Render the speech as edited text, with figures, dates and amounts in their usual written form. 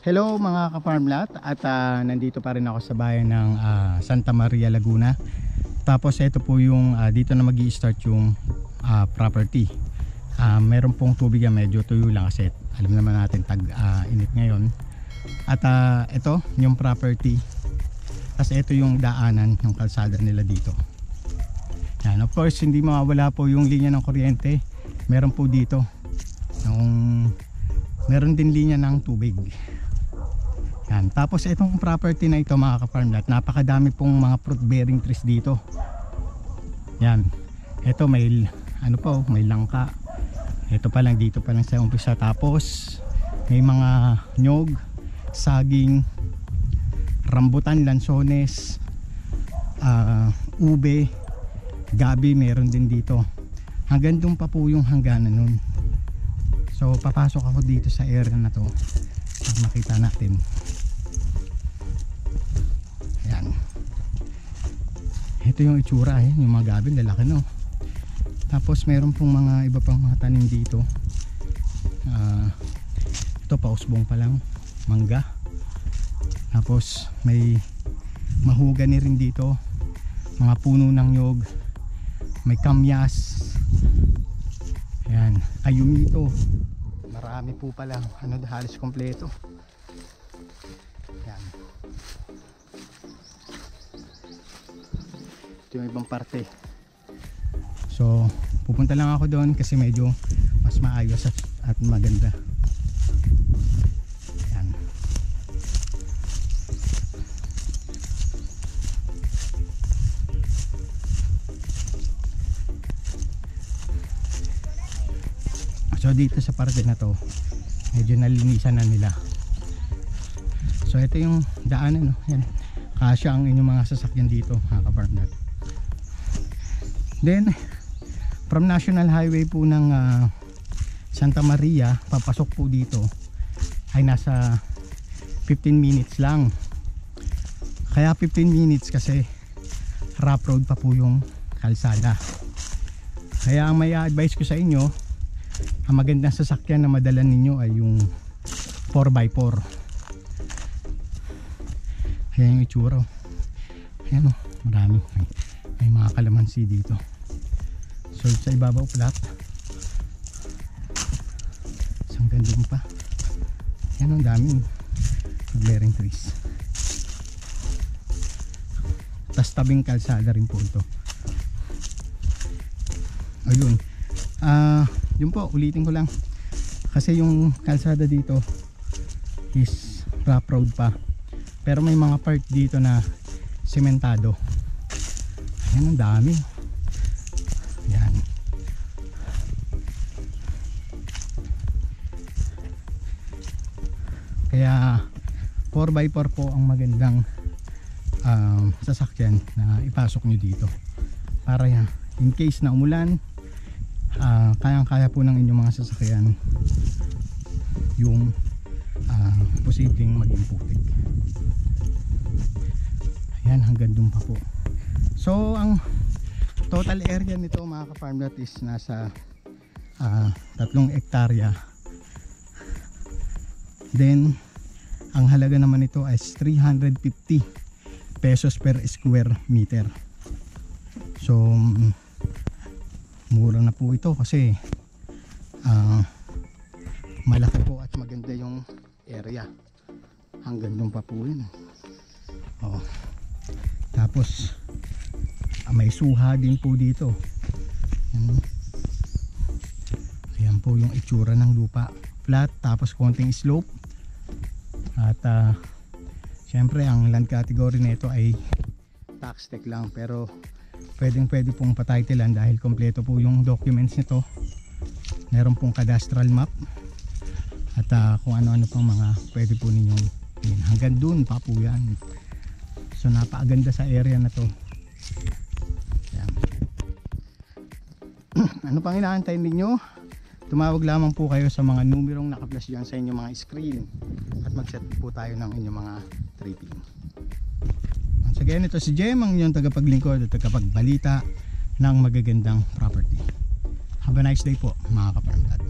Hello mga ka-farmlat at nandito pa rin ako sa bayan ng Santa Maria, Laguna. Tapos ito po yung dito na magi-start yung property. Meron pong tubig yan, medyo tuyo lang kasi alam naman natin tag-init ngayon. At ito yung property. Kasi ito yung daanan, yung kalsada nila dito. Yan, of course hindi mawawala po yung linya ng kuryente. Meron po dito meron din linya ng tubig. Yan. Tapos itong property na ito mga ka-farmlat, napakadami pong mga fruit bearing trees dito. Yan. Ito may may langka. Ito pa lang, dito pa lang sa umpisa. Tapos may mga nyog, saging, rambutan, lansones, ube, gabi meron din dito. Hanggang doon pa po yung hangganan nun. So papasok ako dito sa area na to para makita natin. Ayan. Ito yung itsura yung mga gabi, lalaki no. Tapos meron pong mga iba pang mga tanim dito. Ito pausbong pa lang, mangga. Tapos may mahogany rin dito, mga puno ng nyog, may kamyas. Ayan, ayumito. Marami po pala, halos kompleto. Ayan. Ito yung ibang parte. So pupunta lang ako doon kasi medyo mas maayos at maganda. Ayan. So dito sa parte na to medyo nalinisan na nila. So ito yung daanan Yan. Kasya ang inyong mga sasakyan dito mga ka-farmlat. Then from National Highway po ng Santa Maria papasok po dito ay nasa 15 minutes lang. Kaya 15 minutes kasi rough road pa po yung kalsada. Kaya ang may advice ko sa inyo, ang magandang sasakyan na madala ninyo ay yung 4x4. Ayan yung itsura. Ayan marami. May mga kalamansi dito. So sa ibabaw flat. Isang gandong pa. Ayan daming bearing trees. Tas tabing kalsada rin po ito. Ayun. Yun po, ulitin ko lang. Kasi yung kalsada dito is rough road pa. Pero may mga part dito na sementado. Ayan, ang dami. Ayan. Kaya 4x4 po ang magandang sasakyan na ipasok nyo dito. Para in case na umulan, kayang-kaya po ng inyong mga sasakyan yung posibleng maging putik. Ayan, hanggang dun pa po. So ang total area nito mga ka-farmlat is nasa 3 hektarya. Then ang halaga naman nito is 350 pesos per square meter. So mura na po ito kasi malaki po at maganda yung area. Hanggang doon pa po yun. Tapos may suha din po dito. Ayan po yung itsura ng lupa. Flat tapos konting slope. At syempre ang land category nito ay tax tech lang, pero pwede pong patitlean dahil kompleto po yung documents nito. Meron pong cadastral map at kung ano-ano pang mga pwede po ninyong hanggang dun pa po yan. So napakaganda sa area na to. Yan. Ano pang inaantay ninyo? Tumawag lamang po kayo sa mga numerong naka-flash dyan sa inyong mga screen at mag-set po tayo ng inyong mga tripping. Once again, ito si Jem, ang inyong tagapaglingkod at tagapagbalita ng magagandang property. Have a nice day po mga ka-farmlat.